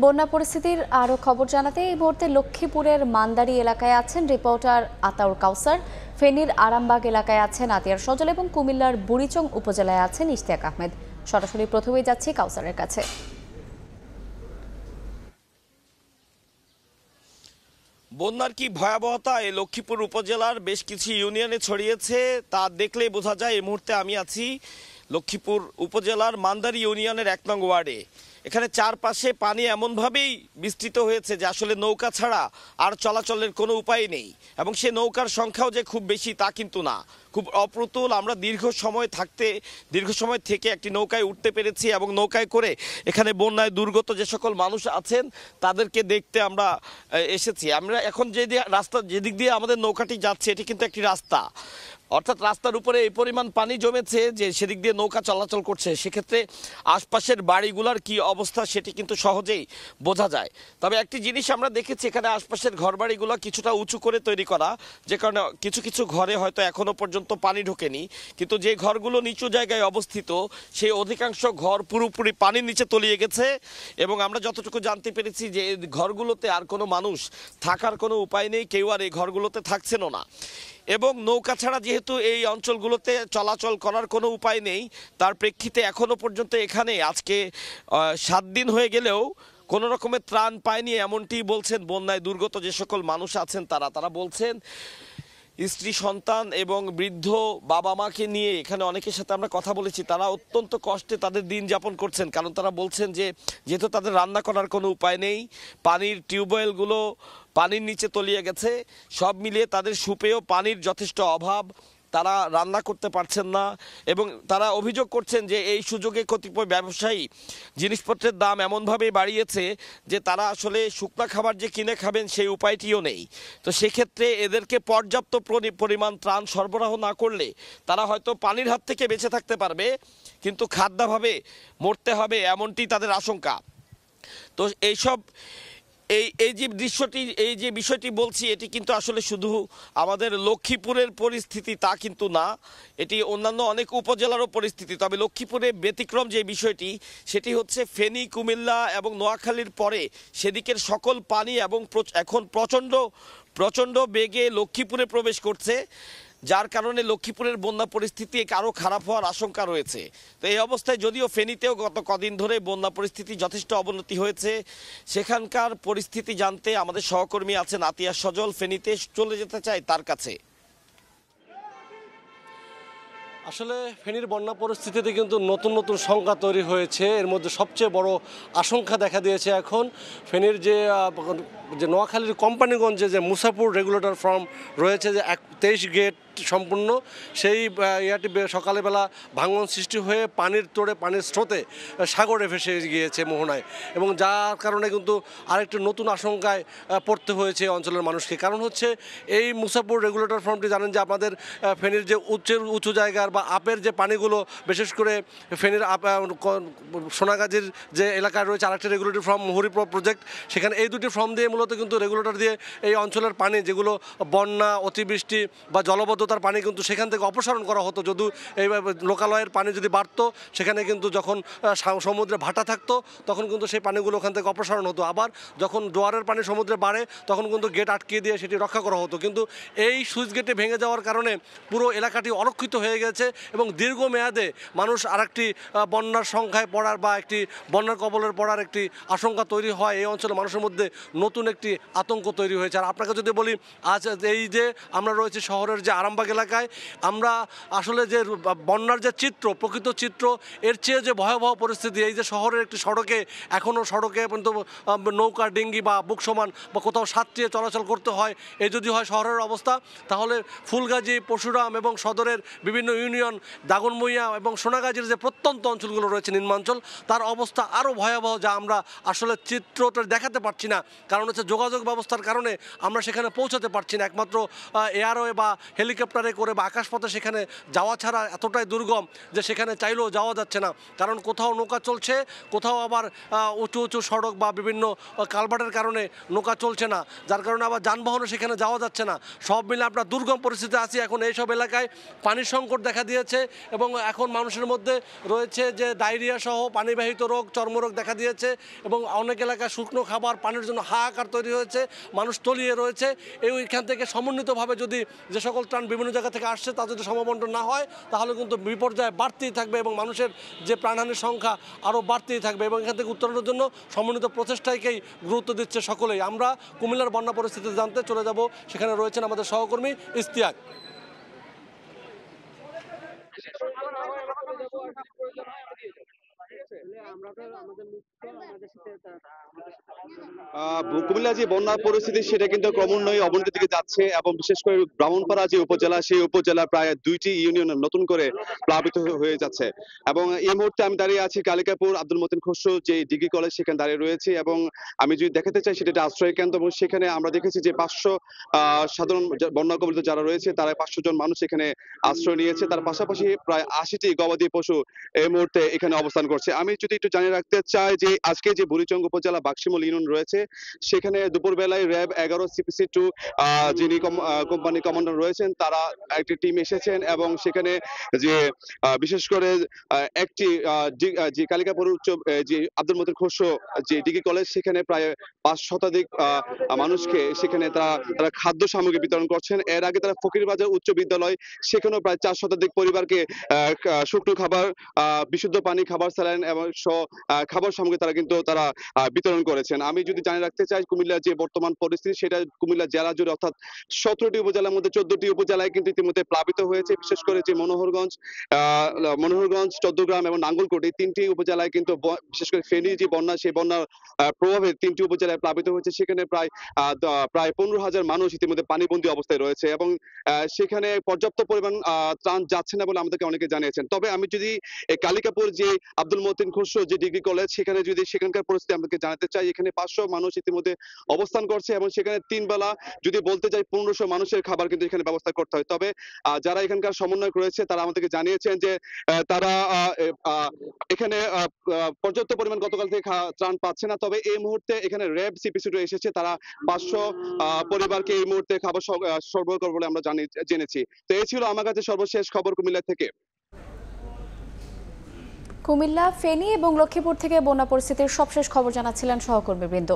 বন্যা পরিস্থিতির আরও খবর জানাতে এই মুহূর্তে লক্ষ্মীপুরের মান্দারি এলাকায় আছেন রিপোর্টার আতাউর কাউসার। ফেনীর আরামবাগ এলাকায় আছেন আতিয়ার সজল এবং কুমিল্লার বুড়িচং উপজেলায় আছেন ইশতিয়াক আহমেদ। সরাসরি প্রথমেই যাচ্ছি কাউসারের কাছে। বন্যার কি ভয়াবহতা এই লক্ষ্মীপুর উপজেলার বেশ কিছু ইউনিয়নে ছড়িয়েছে তা দেখলেই বোঝা যায়। এই মুহূর্তে আমি আছি লক্ষ্মীপুর উপজেলার মান্দারি ইউনিয়নের ১ নং ওয়ার্ডে। এখানে চারপাশে পানি এমনভাবেই বিস্তৃত হয়েছে যে আসলে নৌকা ছাড়া আর চলাচলের কোনো উপায় নেই, এবং সে নৌকার সংখ্যাও যে খুব বেশি তা কিন্তু না, খুব অপ্রতুল। আমরা দীর্ঘ সময় থেকে একটি নৌকায় উঠতে পেরেছি এবং নৌকায় করে এখানে বন্যায় দুর্গত যে সকল মানুষ আছেন তাদেরকে দেখতে আমরা এসেছি। আমরা এখন যেদিক দিয়ে আমাদের নৌকাটি যাচ্ছে এটি কিন্তু একটি রাস্তা, অর্থাৎ রাস্তার উপরে এই পরিমাণ পানি জমেছে যে সেদিক দিয়ে নৌকা চলাচল করছে। সেক্ষেত্রে আশপাশের বাড়িগুলোর কি অবস্থা সেটি কিন্তু সহজেই বোঝা যায়। তবে একটি জিনিস আমরা দেখেছি, এখানে আশপাশের ঘরবাড়িগুলো কিছুটা উঁচু করে তৈরি করা, যে কারণে কিছু কিছু ঘরে হয়তো এখনো পর্যন্ত পানি ঢোকেনি, কিন্তু যে ঘরগুলো নিচু জায়গায় অবস্থিত সেই অধিকাংশ ঘর পুরোপুরি পানির নিচে তলিয়ে গেছে। এবং আমরা যতটুকু জানতে পেরেছি যে এই ঘরগুলোতে আর কোনো মানুষ থাকার কোনো উপায় নেই, কেউ আর এই ঘরগুলোতে থাকছেনও না। এবং নৌকা ছাড়া যেহেতু এই অঞ্চলগুলোতে চলাচল করার কোনো উপায় নেই, তার প্রেক্ষিতে এখনও পর্যন্ত এখানে আজকে 7 দিন হয়ে গেলেও কোনো রকমের ত্রাণ পায়নি, এমনটি বলছেন বন্যায় দুর্গত যে সকল মানুষ আছেন তারা বলছেন। স্ত্রী সন্তান এবং বৃদ্ধ বাবা মাকে নিয়ে এখানে অনেকের সাথে আমরা কথা বলেছি, তারা অত্যন্ত কষ্টে তাদের দিন যাপন করছেন। কারণ তারা বলছেন যে যেহেতু তাদের রান্না করার কোনো উপায় নেই, পানির টিউবওয়েলগুলো পানির নিচে তলিয়ে গেছে, সব মিলিয়ে তাদের সুপেয় পানির যথেষ্ট অভাব, তারা রান্না করতে পারছেন না। এবং তারা অভিযোগ করছেন যে এই সুযোগে কতিপয় ব্যবসায়ী জিনিসপত্রের দাম এমনভাবে বাড়িয়েছে যে তারা আসলে শুকনা খাবার যে কিনে খাবেন সেই উপায়টিও নেই। তো সেক্ষেত্রে এদেরকে পর্যাপ্ত পরিমাণ ত্রাণ সরবরাহ না করলে তারা হয়তো পানির হাত থেকে বেঁচে থাকতে পারবে, কিন্তু খাদ্যাভাবে মরতে হবে এমনটি তাদের আশঙ্কা। তো এই যে বিষয়টি বলছি এটি কিন্তু আসলে শুধু আমাদের লক্ষ্মীপুরের পরিস্থিতি তা কিন্তু না, এটি অন্যান্য অনেক উপজেলারও পরিস্থিতি। তবে লক্ষ্মীপুরে ব্যতিক্রম যে বিষয়টি সেটি হচ্ছে ফেনী, কুমিল্লা এবং নোয়াখালীর পরে সেদিকের সকল পানি এবং এখন প্রচণ্ড বেগে লক্ষ্মীপুরে প্রবেশ করছে, যার কারণে লক্ষ্মীপুরের বন্যা পরিস্থিতি আরও খারাপ হওয়ার আশঙ্কা রয়েছে। তো এই অবস্থায় যদিও ফেনীতেও গত কদিন ধরে বন্যা পরিস্থিতি যথেষ্ট অবনতি হয়েছে, সেখানকার পরিস্থিতি জানতে আমাদের সহকর্মী আছেন আতিয়ার সজল, ফেনীতে চলে যেতে চাই তার কাছে। আসলে ফেনীর বন্যা পরিস্থিতিতে কিন্তু নতুন নতুন শঙ্কা তৈরি হয়েছে। এর মধ্যে সবচেয়ে বড় আশঙ্কা দেখা দিয়েছে এখন ফেনীর যে নোয়াখালীর কোম্পানিগঞ্জে যে মুসাপুর রেগুলেটর ফার্ম রয়েছে, যে 23 গেট সম্পূর্ণ, সেই ইয়াটি সকালবেলা ভাঙন সৃষ্টি হয়ে পানির তোড়ে পানির স্রোতে সাগরে ভেসে গিয়েছে মোহনায়, এবং যার কারণে কিন্তু আরেকটি নতুন আশঙ্কায় পড়তে হয়েছে অঞ্চলের মানুষকে। কারণ হচ্ছে এই মুসাপুর রেগুলেটর ফার্মটি জানেন যে আপনাদের ফেনীর যে উঁচু জায়গার বা আপের যে পানিগুলো, বিশেষ করে ফেনীর সোনাগাজীর যে এলাকায় রয়েছে আরেকটি রেগুলেটর ফার্ম মুহুরী প্রজেক্ট, সেখানে এই দুটি ফার্ম দিয়ে মূলত কিন্তু রেগুলেটর দিয়ে এই অঞ্চলের পানি যেগুলো বন্যা, অতিবৃষ্টি বা জলবদ্ধতার পানি কিন্তু সেখান থেকে অপসারণ করা হতো। যদিও এই লোকালয়ের পানি যদি বাড়তো, সেখানে কিন্তু যখন সমুদ্রে ভাটা থাকতো তখন কিন্তু সেই পানিগুলো ওখান থেকে অপসারণ হতো। আবার যখন জোয়ারের পানি সমুদ্রে বাড়ে তখন কিন্তু গেট আটকে দিয়ে সেটি রক্ষা করা হতো। কিন্তু এই সুইচ গেটে ভেঙে যাওয়ার কারণে পুরো এলাকাটি অরক্ষিত হয়ে গেছে, এবং দীর্ঘমেয়াদে মানুষ আরেকটি বন্যার সংখ্যায় পড়ার বা একটি বন্যার কবলের পড়ার একটি আশঙ্কা তৈরি হয়। এই অঞ্চলের মানুষের মধ্যে নতুন একটি আতঙ্ক তৈরি হয়েছে। আর আপনাকে যদি বলি, আজ এই যে আমরা রয়েছে শহরের যে আরামবাগ এলাকায়, আমরা আসলে যে বন্যার যে চিত্র, প্রকৃত চিত্র, এর চেয়ে যে ভয়াবহ পরিস্থিতি, এই যে শহরের একটি সড়কে এখনও সড়কে কিন্তু নৌকা, ডিঙ্গি বা বুক সমান বা কোথাও সাঁতরিয়ে চলাচল করতে হয়, এই যদি হয় শহরের অবস্থা, তাহলে ফুলগাজী, পরশুরাম এবং সদরের বিভিন্ন ইউনিয়ন, দাগনমইয়া এবং সোনাগাজীর যে প্রত্যন্ত অঞ্চলগুলো রয়েছে নিম্নাঞ্চল, তার অবস্থা আরও ভয়াবহ, যা আমরা আসলে চিত্রটা দেখাতে পারছি না। কারণ রয়েছে, যোগাযোগ ব্যবস্থার কারণে আমরা সেখানে পৌঁছাতে পারছি না। একমাত্র এয়ারওয়ে বা হেলিকপ্টারে করে বা আকাশপথে সেখানে যাওয়া ছাড়া এতটাই দুর্গম যে সেখানে চাইলেও যাওয়া যাচ্ছে না। কারণ কোথাও নৌকা চলছে, কোথাও আবার উঁচু উঁচু সড়ক বা বিভিন্ন কালভার্টের কারণে নৌকা চলছে না, যার কারণে আবার যানবাহনে সেখানে যাওয়া যাচ্ছে না। সব মিলে আপনার দুর্গম পরিস্থিতি আছি এখন। এইসব এলাকায় পানির সংকট দেখা দিয়েছে এবং এখন মানুষের মধ্যে রয়েছে যে ডায়রিয়া সহ পানিবাহিত রোগ, চর্মরোগ দেখা দিয়েছে এবং অনেক এলাকায় শুকনো খাবার পানির জন্য হাহাকার তৈরি হয়েছে, মানুষ তলিয়ে রয়েছে। এইখান থেকে সমন্বিতভাবে যদি যে সকল ত্রাণ বিভিন্ন জায়গা থেকে আসছে তা যদি সমবন্টন না হয় তাহলে কিন্তু বিপর্যয় বাড়তেই থাকবে এবং মানুষের যে প্রাণহানির সংখ্যা আরও বাড়তেই থাকবে এবং এখান থেকে উত্তরণের জন্য সমন্বিত প্রচেষ্টাকেই গুরুত্ব দিচ্ছে সকলেই। আমরা কুমিল্লার বন্যা পরিস্থিতি জানতে চলে যাব, সেখানে রয়েছেন আমাদের সহকর্মী ইশতিয়াক। কুমিল্লা যে বন্যা পরিস্থিতি সেটা কিন্তু ক্রমান্বয়ে অবনতির দিকে যাচ্ছে এবং বিশেষ করে ব্রাহ্মণপাড়া যে উপজেলা, সেই উপজেলা প্রায় 2টি ইউনিয়ন নতুন করে প্লাবিত হয়ে যাচ্ছে। এবং এই মুহূর্তে আমি দাঁড়িয়ে আছি কালিকাপুর আব্দুল মতিন খসরু যে ডিগ্রি কলেজ, সেখানে দাঁড়িয়ে রয়েছে এবং আমি যদি দেখাতে চাই সেটা একটা আশ্রয় কেন্দ্র এবং সেখানে আমরা দেখেছি যে 500 সাধারণ বন্যা কবলিত যারা রয়েছে তারা 500 জন মানুষ এখানে আশ্রয় নিয়েছে। তার পাশাপাশি প্রায় 80টি গবাদি পশু এই মুহূর্তে এখানে অবস্থান করছে। আমি যদি একটু জানিয়ে রাখতে চাই যে আজকে যে বুড়িচং উপজেলা বাক্সিমল ইউনিয়ন রয়েছে সেখানে দুপুরবেলায় র্যাব 11 CPC-2 যিনি কোম্পানি কমান্ডার রয়েছেন তারা একটি টিম এসেছেন এবং সেখানে যে বিশেষ করে একটি যে কালিকাপুর উচ্চ যে আব্দুল মতিন খসরু যে ডিগ্রি কলেজ, সেখানে প্রায় 5 শতাধিক মানুষকে সেখানে তারা খাদ্য সামগ্রী বিতরণ করছেন। এর আগে তারা ফকিরবাজার উচ্চ বিদ্যালয়, সেখানেও প্রায় 4 শতাধিক পরিবারকে শুকনো খাবার, বিশুদ্ধ পানি, খাবার স্যালাইন এবং খাবার সামগ্রী তারা বিতরণ করেছেন। আমি যদি জানিয়ে রাখতে চাই কুমিল্লার যে বর্তমান পরিস্থিতি সেটা কুমিল্লা জেলা জুড়ে অর্থাৎ 17টি উপজেলার মধ্যে 14টি উপজেলায় কিন্তু ইতিমধ্যে প্লাবিত হয়েছে। বিশেষ করে যে মনোহরগঞ্জ, চৌদ্দগ্রাম এবং নাঙ্গলকোট এই 3টি উপজেলায় কিন্তু বিশেষ করে ফেনী যে বন্যা, সেই বন্যার প্রভাবে 3টি উপজেলায় প্লাবিত হয়েছে। সেখানে প্রায় 15,000 মানুষ ইতিমধ্যে পানিবন্দী অবস্থায় রয়েছে এবং সেখানে পর্যাপ্ত পরিমাণ ত্রাণ যাচ্ছে না বলে আমাদেরকে অনেকে জানিয়েছেন। তবে আমি যদি কালিকাপুর যে আব্দুল মতিন খসরু যে ডিগ্রি কলেজ, সেখানকার পরিস্থিতি আমাদেরকে জানাতে চাই। এখানে 500 মানুষ ইতিমধ্যে অবস্থান করছে এবং সেখানে 3 বেলা যদি বলতে যাই 1500 মানুষের খাবার কিন্তু এখানে ব্যবস্থা করতে হয়। তবে যারা এখানকার সমন্বয়ক রয়েছে তারা আমাদেরকে জানিয়েছেন যে তারা এখানে পর্যাপ্ত পরিমাণ গতকাল থেকে ত্রাণ পাচ্ছে না। তবে এই মুহূর্তে এখানে র্যাব CPC-2 এসেছে, তারা 500 পরিবারকে এই মুহূর্তে খাবার সরবরাহ করবে বলে আমরা জেনেছি। তো এই ছিল আমার কাছে সর্বশেষ খবর কুমিল্লা থেকে। কুমিল্লা, ফেনী এবং লক্ষ্মীপুর থেকে বন্যা পরিস্থিতির সবশেষ খবর জানাচ্ছিলেন সহকর্মীবৃন্দ।